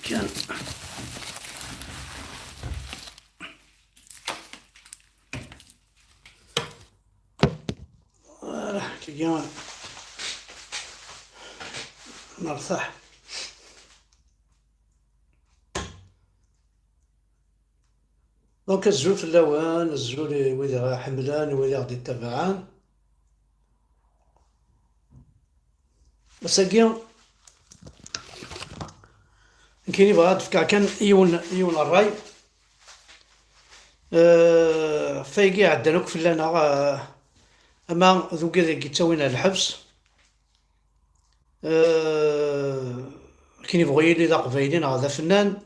كان كي نرتاح. دونك الزول في اللوان، الزول ويلي غا حملان ويلي غادي يتبعان. مساكي كاين يبغى تفكر كان يون الراي فايقي عدنوك في لنا اما ذوك اللي تسوينا الحبس كاين يبغي لي ذا قبايلين هذا فنان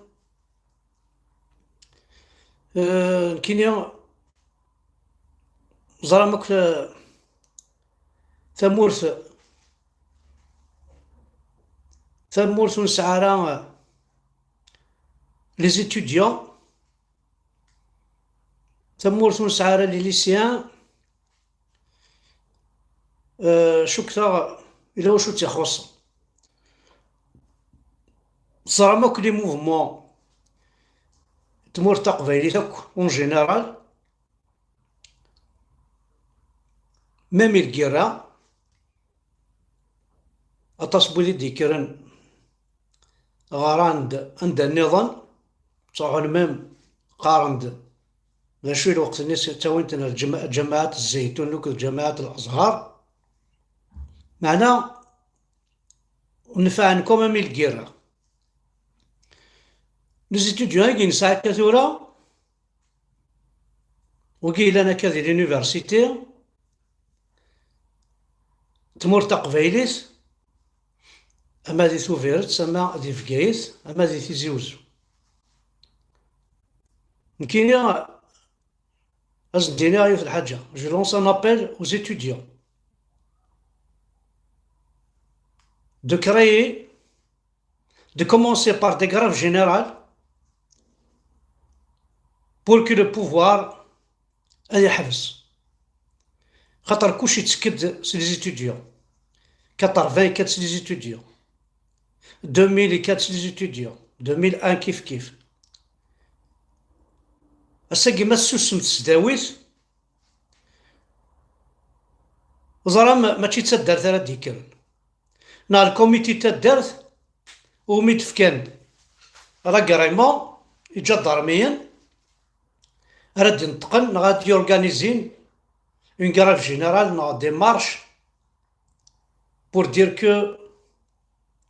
كاين زرامك ثمورث ونسعارا لي زيتوديون، ثمورث ونسعارا لي ليسيان. شكرا إلا واش تيخص زرامك لي موفمون تمور تقبايلي تاك اون جينيرال ميم الكيرا أطاس بولي ديكرن غاراند عند النظام صاحو ميم قارند لا شوي الوقت الناس تاوينتنا جماعات الزيتون وك جماعات الأزهار معنا نفعنكم ميم الكيرا لي زيتوديون كي نسعى كثورة وكي لنا كذا لونيفرسيتي تمور تقبايليت اما دي توفيرت اما دي فكايت اما دي تيزي وزو. نكيني ازديني في الحاجة جو لونس ان ابل aux étudiants de créer de commencer par des grèves générales pour que le pouvoir يحبس خاطر كلشي تسكد سي لي زيتوديون 84 سي لي زيتوديون 2004 سي لي زيتوديون 2001 كيف هسا كيما تسوسم تسداويت زرا ماشي تدارت راه ديكرن نا الكوميتي تدارت وميد فكان لاكريمون يجا ضرميا راه ينتقل غادي يورغانيزين une grève générale dans des marches pour dire que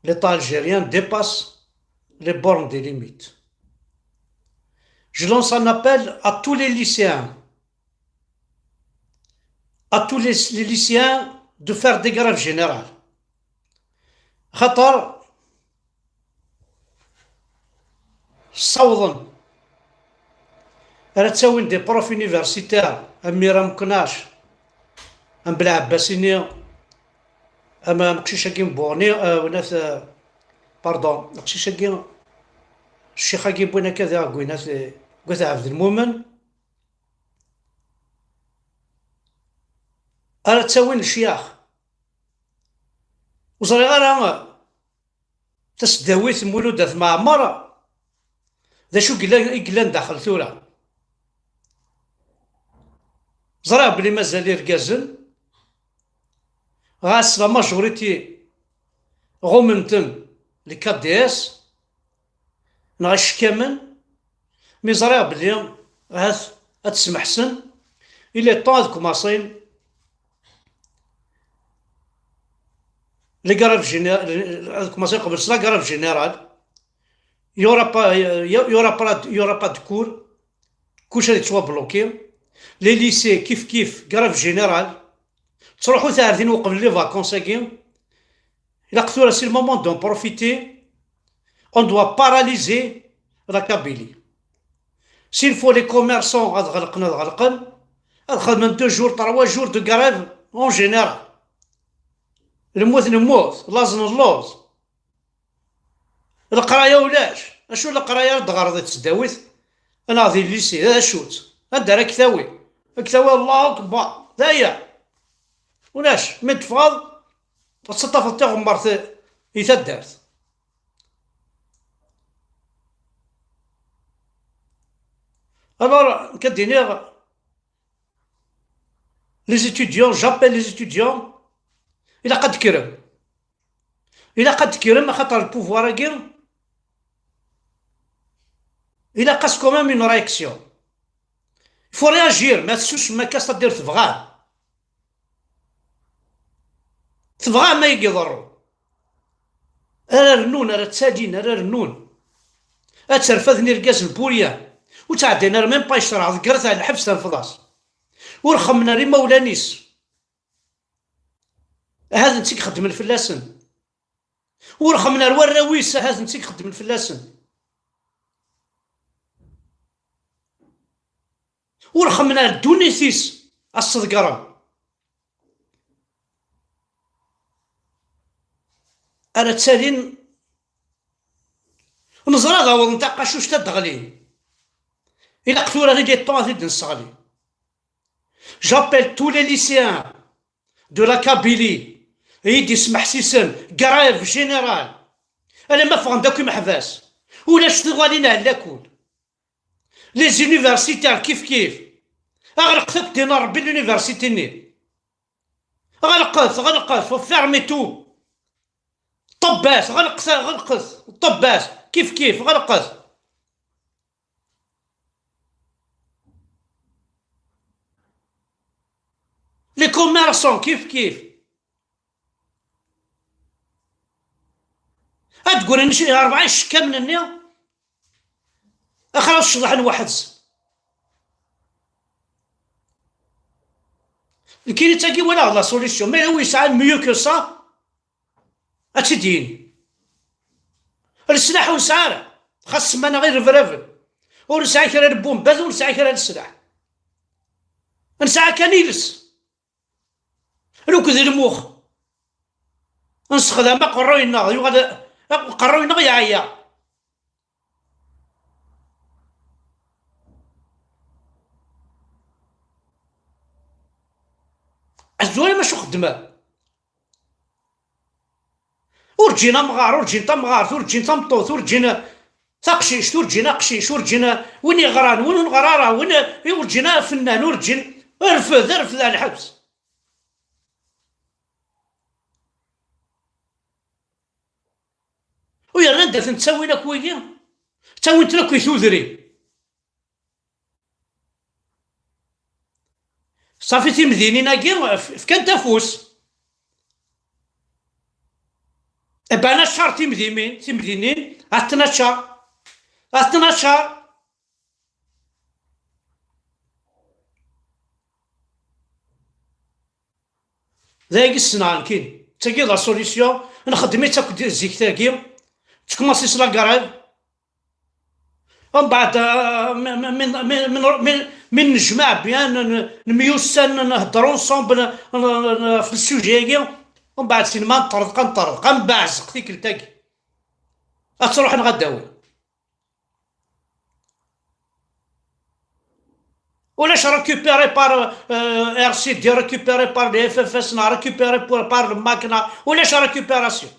l'État algérien dépasse les bornes des limites. Je lance un appel à tous les lycéens, les lycéens de faire des grèves générales. خطر صوضا راه تساوين دي بروف يونيفرسيتير اميرا مكناش ام بلا عباسيني اما مكشيشا كيم بورني وناس باردون مكشيشا كيم الشيخة كيم بوينا كذا قويناس قويت عبد المؤمن راه تساوين الشياخ وصري غير تسداويت مولودة معمر ذا شو قلان داخل ثورة زرا بلي مازال يركازن غاس لا ماجوريتي غومنتم لي كا دي اس نغش كامل مي زرا بلي هاث تسمح سن الى طون كوماسين لي كراف جينيرال كوماسين قبل سلا كراف جينيرال يورا با دو كور كلشي يتسوا بلوكي لي ليسي كيف كراف جينيرال تروحو ثالثين وقبل لي فاكونس كيم إلا قلتو سي المومون دون بروفيتي اون دوا باراليزي لا كابيلي سيل فو لي كوميرسون غاد غلقن غاد خدمن 2 جور 3 جور دو كراف اون جينيرال الموت نموت لازم اللوز القرايه ولاش اشو القرايه دغرضي تسداويت انا غادي ليسي هذا شوت هدا راه كثاوي الله اكبر ذايا ولاش من تفاض تصطف تغمر يتدارت Alors, كديني les étudiants, j'appelle les étudiants. إلا قد كرم، إلا قد كرم خاطر البوفوار كي إلا قاس كومام اون رياكسيون. فو رياجير، ما تسوش ما كاس تدير تبغاه، تبغاه ما يقدروا. راه رنون، راه تسادين، راه رنون. اترفدني ركاز البوريان وتعدينا راه ميم با يشرع ذكرت على الحبس تنفضاس ورخمنا ري مولانيس. هذا نتيك خدم الفلاسن ورخمنا الوراويس، هذا نتيك خدم الفلاسن ورخمنا الدونيسيس الصدقرم. انا تسالين نزرا غاوض نتاع قاشوش تدغلي الى قتوله غير دي طون زيد نصغلي. جابيل تو لي ليسيان دو لا كابيلي يدي سمح سيسن كرايف جينيرال. انا ما فهم داك محباس ولا شتو غادينا على كول لي زونيفرسيتير كيف اغلق دينا ربي لونيفرسيتي ني غلقت وفيرمي تو طباس غلقت طباس كيف غلقت. لي كوميرسون كيف تقول نشي 40 شكا من النيا خلاص شضح واحد الكيني تاكي ولا لا سوليسيون مي هو يسعى ميو كو سا اتدين السلاح ونسعى خاص ما انا غير فرافل ونسعى كرا البومبات ونسعى كرا السلاح نسعى كنيلس لو كذا المخ نسخدها ما قروينا يغاد قروينا يا عيا الزوين ما شو خدمه ورجينا مغار ورجينا مغار ورجينا مطوط ورجينا تقشيش ورجينا قشيش ورجينا وين يغران وين غراره وين ورجينا فنان ورجينا ارفد على الحبس. ويا رندة تسوي لك ويدي تسوي انت لك ثوذري صافي تيمديني ناقي فكان تفوس بانا شهر تيمدينين عطنا شهر ذاك السنة كاين تاكي لا سوليسيون نخدمي تاكل الزيك تاكي تكماسي سلا كرايف ومن بعد من نجمع بيان نميوسن نهضروا نصومبل في السوجي ومن بعد سينما نطرق نبعزق ديك التاكي تروح نغداوي. ولاش ريكوبيري بار ار سي دي ريكوبيري بار لي اف اف اس ريكوبيري بار الماكينه ولاش ريكوبيراسيون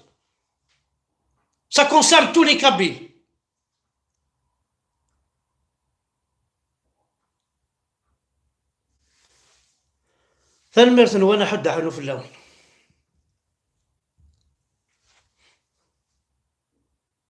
سا كونسيرن تو لي كابيل. ثاني مرة وانا حد حلو في اللون